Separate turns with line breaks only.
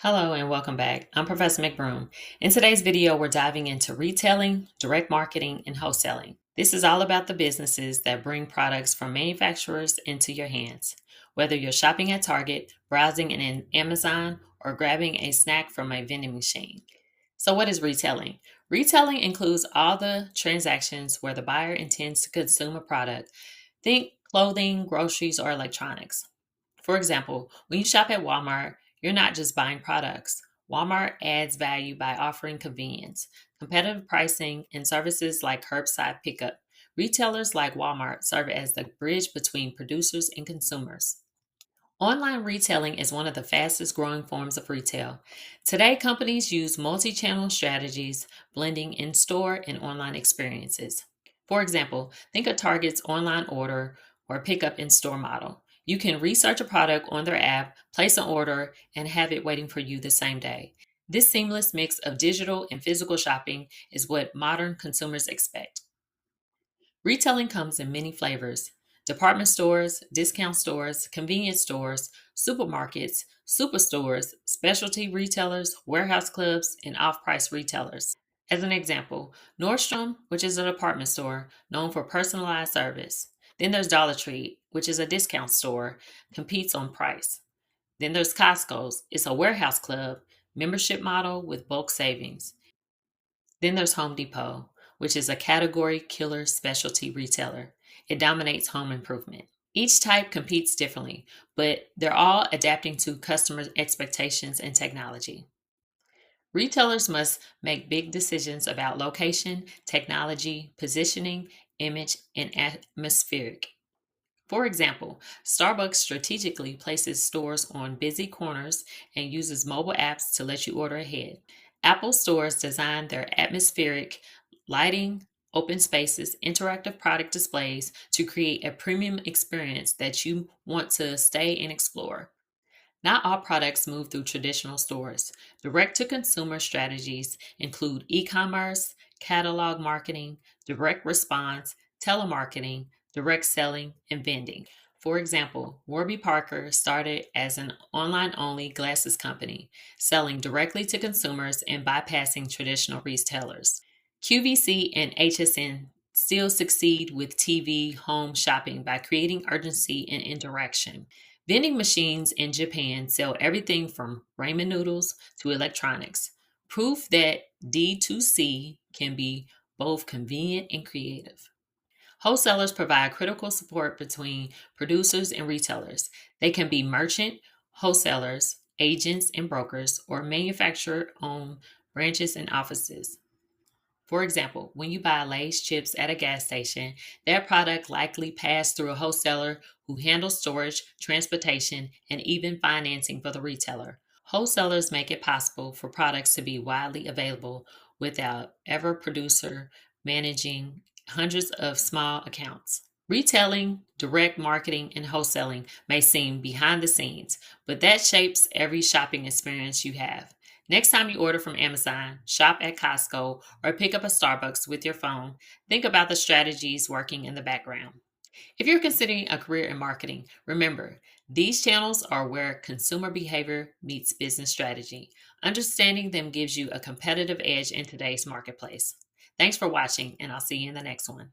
Hello and welcome back. I'm Professor McBroom. In today's video, we're diving into retailing, direct marketing, and wholesaling. This is all about the businesses that bring products from manufacturers into your hands. Whether you're shopping at Target, browsing in Amazon, or grabbing a snack from a vending machine. So what is retailing? Retailing includes all the transactions where the buyer intends to consume a product. Think clothing, groceries, or electronics. For example, when you shop at Walmart, you're not just buying products. Walmart adds value by offering convenience, competitive pricing, and services like curbside pickup. Retailers like Walmart serve as the bridge between producers and consumers. Online retailing is one of the fastest growing forms of retail. Today, companies use multi-channel strategies, blending in-store and online experiences. For example, think of Target's online order or pickup in-store model. You can research a product on their app, place an order, and have it waiting for you the same day. This seamless mix of digital and physical shopping is what modern consumers expect. Retailing comes in many flavors: department stores, discount stores, convenience stores, supermarkets, superstores, specialty retailers, warehouse clubs, and off price retailers. As an example, Nordstrom, which is a department store known for personalized service. Then there's Dollar Tree, which is a discount store, competes on price. Then there's Costco's, it's a warehouse club, membership model with bulk savings. Then there's Home Depot, which is a category killer specialty retailer. It dominates home improvement. Each type competes differently, but they're all adapting to customer expectations and technology. Retailers must make big decisions about location, technology, positioning, image, and atmospheric. For example, Starbucks strategically places stores on busy corners and uses mobile apps to let you order ahead. Apple stores design their atmospheric lighting, open spaces, interactive product displays to create a premium experience that you want to stay and explore. Not all products move through traditional stores. Direct to consumer strategies include e commerce, catalog marketing, direct response, telemarketing, direct selling, and vending. For example, Warby Parker started as an online only glasses company, selling directly to consumers and bypassing traditional retailers. QVC and HSN still succeed with TV home shopping by creating urgency and interaction. Vending machines in Japan sell everything from ramen noodles to electronics. Proof that D2C can be both convenient and creative. Wholesalers provide critical support between producers and retailers. They can be merchant, wholesalers, agents, and brokers, or manufacturer owned branches and offices. For example, when you buy Lay's chips at a gas station, that product likely passed through a wholesaler who handles storage, transportation, and even financing for the retailer. Wholesalers make it possible for products to be widely available without ever producer managing hundreds of small accounts. Retailing, direct marketing, and wholesaling may seem behind the scenes, but that shapes every shopping experience you have. Next time you order from Amazon, shop at Costco, or pick up a Starbucks with your phone, think about the strategies working in the background. If you're considering a career in marketing, remember, these channels are where consumer behavior meets business strategy. Understanding them gives you a competitive edge in today's marketplace. Thanks for watching, and I'll see you in the next one.